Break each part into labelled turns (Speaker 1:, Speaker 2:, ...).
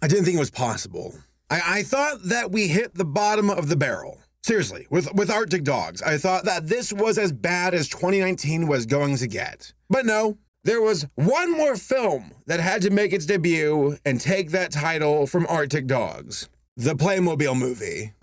Speaker 1: I didn't think it was possible. I thought that we hit the bottom of the barrel. Seriously, with Arctic Dogs, I thought that this was as bad as 2019 was going to get. But no, there was one more film that had to make its debut and take that title from Arctic Dogs. The Playmobil movie.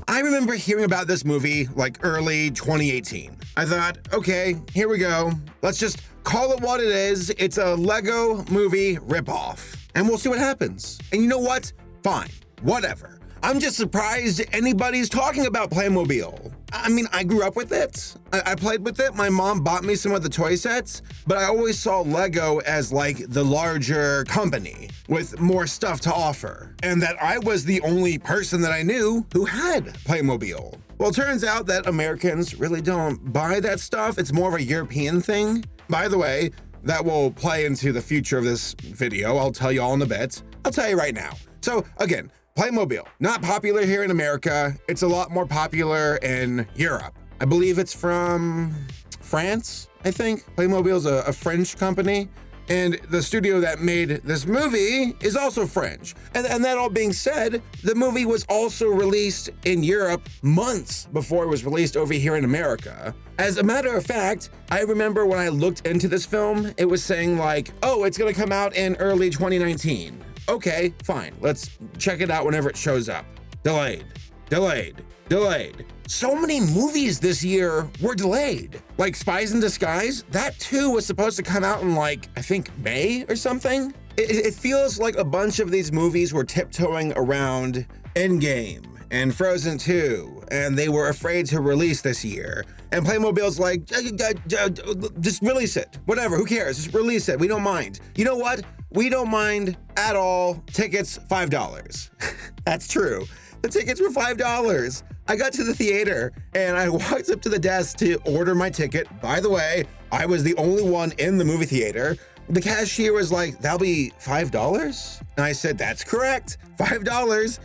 Speaker 1: I remember hearing about this movie like early 2018. I thought, okay, here we go. Let's just call it what it is. It's a Lego movie ripoff. And we'll see what happens. And you know what? Fine. Whatever. I'm just surprised anybody's talking about Playmobil. I mean, I grew up with it. I played with it. My mom bought me some of the toy sets, but I always saw Lego as like the larger company with more stuff to offer, and that I was the only person that I knew who had Playmobil. Well, it turns out that Americans really don't buy that stuff. It's more of a European thing. By the way, that will play into the future of this video. I'll tell you all in a bit. I'll tell you right now. So again, Playmobil, not popular here in America. It's a lot more popular in Europe. I believe it's from France, I think. Playmobil is a French company. And the studio that made this movie is also French. And that all being said, the movie was also released in Europe months before it was released over here in America. As a matter of fact, I remember when I looked into this film, it was saying like, oh, it's gonna come out in early 2019. Okay, fine, let's check it out whenever it shows up. Delayed. So many movies this year were delayed. Like Spies in Disguise, that too was supposed to come out in like, I think May or something. It feels like a bunch of these movies were tiptoeing around Endgame and Frozen 2, and they were afraid to release this year. And Playmobil's like, just release it. Whatever, who cares? Just release it, we don't mind. You know what? We don't mind at all. Tickets, $5. That's true. The tickets were $5. I got to the theater and I walked up to the desk to order my ticket. By the way, I was the only one in the movie theater. The cashier was like, that'll be $5? And I said, that's correct, $5.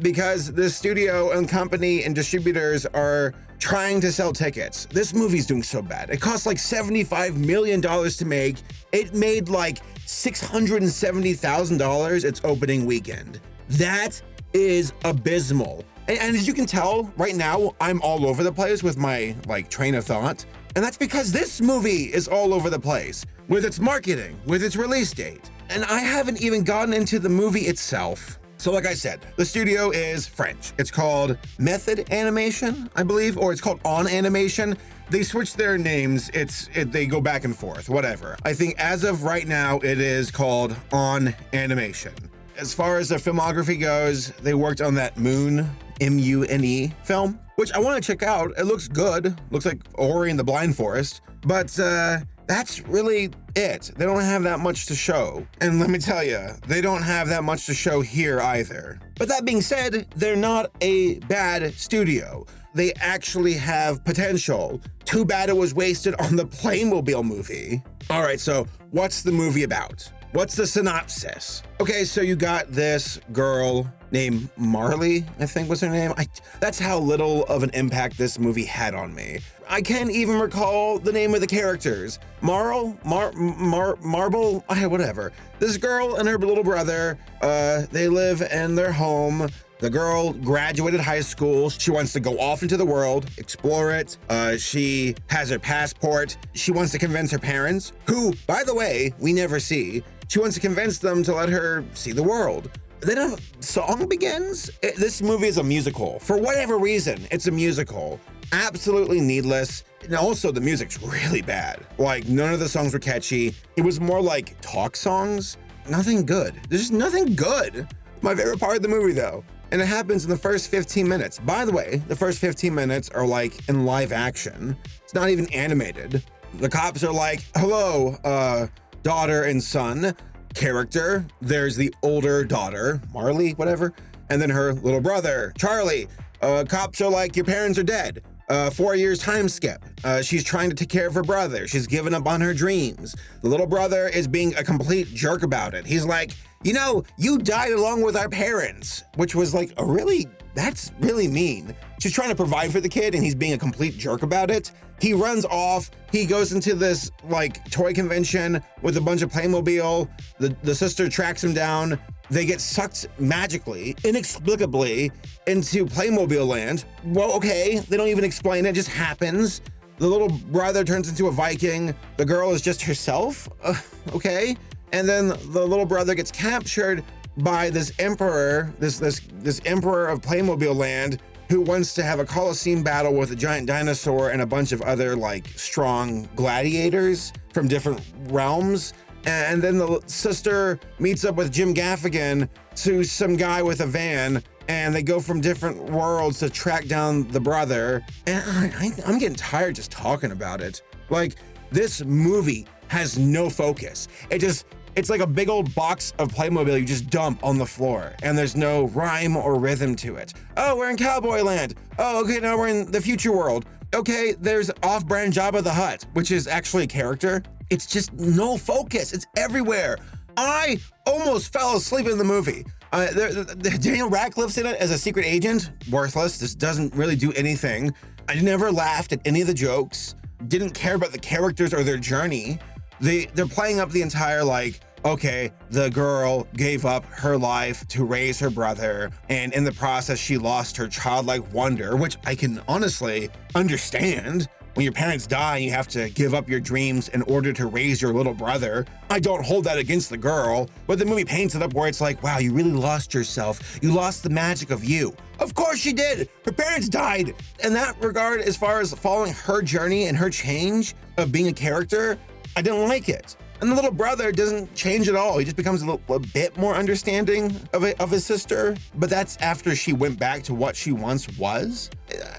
Speaker 1: Because the studio and company and distributors are trying to sell tickets. This movie's doing so bad. It cost like $75 million to make. It made like $670,000 its opening weekend. That is abysmal. And as you can tell right now, I'm all over the place with my like train of thought. And that's because this movie is all over the place with its marketing, with its release date. And I haven't even gotten into the movie itself. So like I said, the studio is French. It's called Method Animation, I believe, or it's called On Animation. They switch their names. They go back and forth, whatever. I think as of right now, it is called On Animation. As far as their filmography goes, they worked on that Moon, M-U-N-E film, which I want to check out. It looks good. Looks like Ori and the Blind Forest. But that's really it. They don't have that much to show. And let me tell you, they don't have that much to show here either. But that being said, they're not a bad studio. They actually have potential. Too bad it was wasted on the Playmobil movie. All right, so what's the movie about? What's the synopsis? Okay, so you got this girl named Marley, I think was her name. That's how little of an impact this movie had on me. I can't even recall the name of the characters. Marble, whatever. This girl and her little brother, they live in their home. The girl graduated high school. She wants to go off into the world, explore it. She has her passport. She wants to convince her parents, who, by the way, we never see. She wants to convince them to let her see the world. Then a song begins. This movie is a musical. For whatever reason, it's a musical. Absolutely needless. And also the music's really bad. Like none of the songs were catchy. It was more like talk songs. Nothing good. There's just nothing good. My favorite part of the movie though. And it happens in the first 15 minutes. By the way, the first 15 minutes are like in live action. It's not even animated. The cops are like, hello, daughter and son. Character, there's the older daughter, Marley, whatever, and then her little brother, Charlie. Cops are like, your parents are dead. 4 years time skip. She's trying to take care of her brother. She's given up on her dreams. The little brother is being a complete jerk about it. He's like, you know, you died along with our parents, which was like a really that's really mean. She's trying to provide for the kid and he's being a complete jerk about it. He runs off. He goes into this like toy convention with a bunch of Playmobil. The sister tracks him down. They get sucked magically, inexplicably into Playmobil land. Well, okay, they don't even explain it, just happens. The little brother turns into a Viking. The girl is just herself, okay? And then the little brother gets captured by this emperor, this emperor of Playmobil land, who wants to have a Colosseum battle with a giant dinosaur and a bunch of other like strong gladiators from different realms. And then the sister meets up with Jim Gaffigan to some guy with a van, and they go from different worlds to track down the brother. And I'm getting tired just talking about it. Like, this movie has no focus. It's like a big old box of Playmobil you just dump on the floor, and there's no rhyme or rhythm to it. Oh, we're in Cowboy Land. Oh, okay, now we're in the future world. Okay, there's off-brand Jabba the Hutt, which is actually a character. It's just no focus. It's everywhere. I almost fell asleep in the movie. Daniel Radcliffe's in it as a secret agent. Worthless. This doesn't really do anything. I never laughed at any of the jokes. Didn't care about the characters or their journey. They're playing up the entire like, okay, the girl gave up her life to raise her brother, and in the process she lost her childlike wonder, which I can honestly understand. When your parents die, you have to give up your dreams in order to raise your little brother. I don't hold that against the girl, but the movie paints it up where it's like, wow, you really lost yourself. You lost the magic of you. Of course she did. Her parents died. In that regard, as far as following her journey and her change of being a character, I didn't like it. And the little brother doesn't change at all. He just becomes a bit more understanding of his sister, but that's after she went back to what she once was.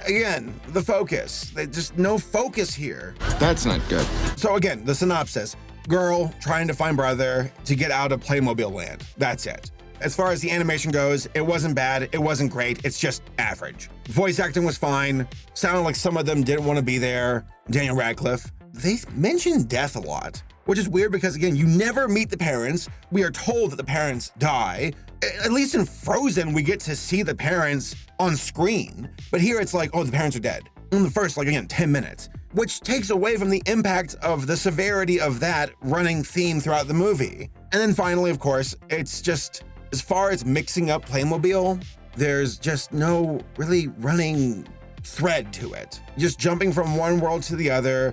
Speaker 1: Again, the focus. There's just no focus here.
Speaker 2: That's not good.
Speaker 1: So again, the synopsis. Girl trying to find brother to get out of Playmobil land. That's it. As far as the animation goes, it wasn't bad, it wasn't great, it's just average. Voice acting was fine. Sounded like some of them didn't want to be there. Daniel Radcliffe. They mentioned death a lot, which is weird because, again, you never meet the parents. We are told that the parents die. At least in Frozen, we get to see the parents on screen. But here it's like, oh, the parents are dead. In the first, like, again, 10 minutes, which takes away from the impact of the severity of that running theme throughout the movie. And then finally, of course, it's just, as far as mixing up Playmobil, there's just no really running thread to it. Just jumping from one world to the other.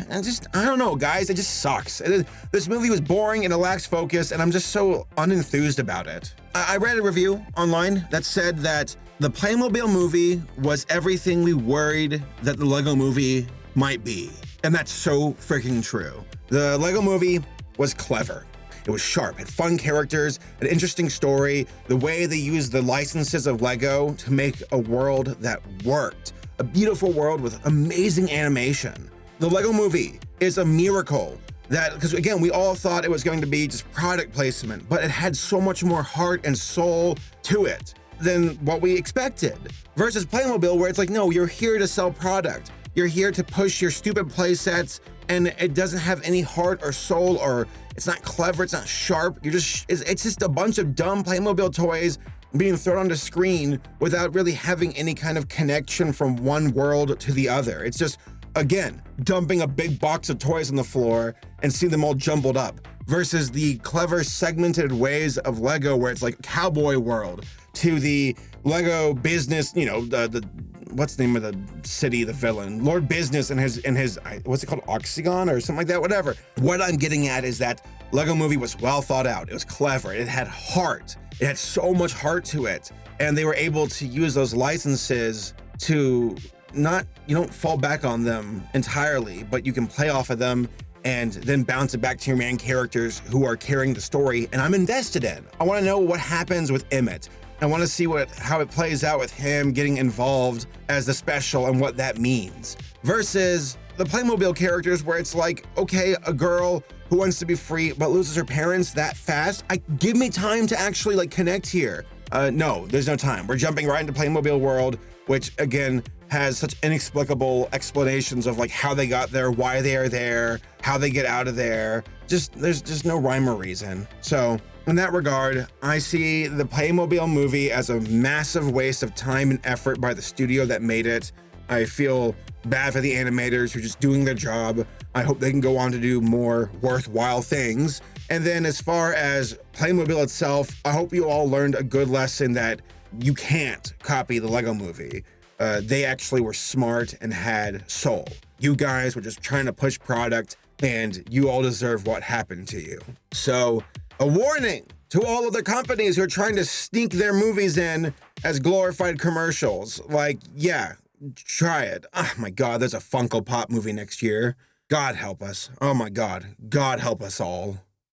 Speaker 1: And I don't know, guys, it just sucks. This movie was boring and it lacks focus, and I'm just so unenthused about it. I read a review online that said that the Playmobil movie was everything we worried that the Lego movie might be. And that's so freaking true. The Lego movie was clever. It was sharp, had fun characters, an interesting story, the way they used the licenses of Lego to make a world that worked. A beautiful world with amazing animation. The Lego movie is a miracle because again, we all thought it was going to be just product placement, but it had so much more heart and soul to it than what we expected. Versus Playmobil, where it's like, no, you're here to sell product. You're here to push your stupid play sets, and it doesn't have any heart or soul, or it's not clever, it's not sharp. It's just a bunch of dumb Playmobil toys being thrown onto screen without really having any kind of connection from one world to the other. It's just, again, dumping a big box of toys on the floor and seeing them all jumbled up, versus the clever segmented ways of Lego where it's like cowboy world to the Lego business, the what's the name of the city, the villain? Lord Business and his what's it called? Oxygon or something like that, whatever. What I'm getting at is that Lego movie was well thought out. It was clever. It had heart. It had so much heart to it. And they were able to use those licenses to you don't fall back on them entirely, but you can play off of them and then bounce it back to your main characters who are carrying the story, and I'm invested in. I want to know what happens with Emmett. I want to see how it plays out with him getting involved as the special and what that means. Versus the Playmobil characters where it's like, okay, a girl who wants to be free but loses her parents that fast. Give me time to actually connect here. No, there's no time. We're jumping right into Playmobil world, which again has such inexplicable explanations of how they got there, why they are there, how they get out of there. There's just no rhyme or reason. So In that regard, I see the Playmobil movie as a massive waste of time and effort by the studio that made it. I feel bad for the animators who are just doing their job. I hope they can go on to do more worthwhile things. And then as far as Playmobil itself, I hope you all learned a good lesson that you can't copy the Lego movie. They actually were smart and had soul. You guys were just trying to push product, and you all deserve what happened to you. So, a warning to all of the companies who are trying to sneak their movies in as glorified commercials. Like, yeah, try it. Oh my God, there's a Funko Pop movie next year. God help us. Oh my God. God help us all.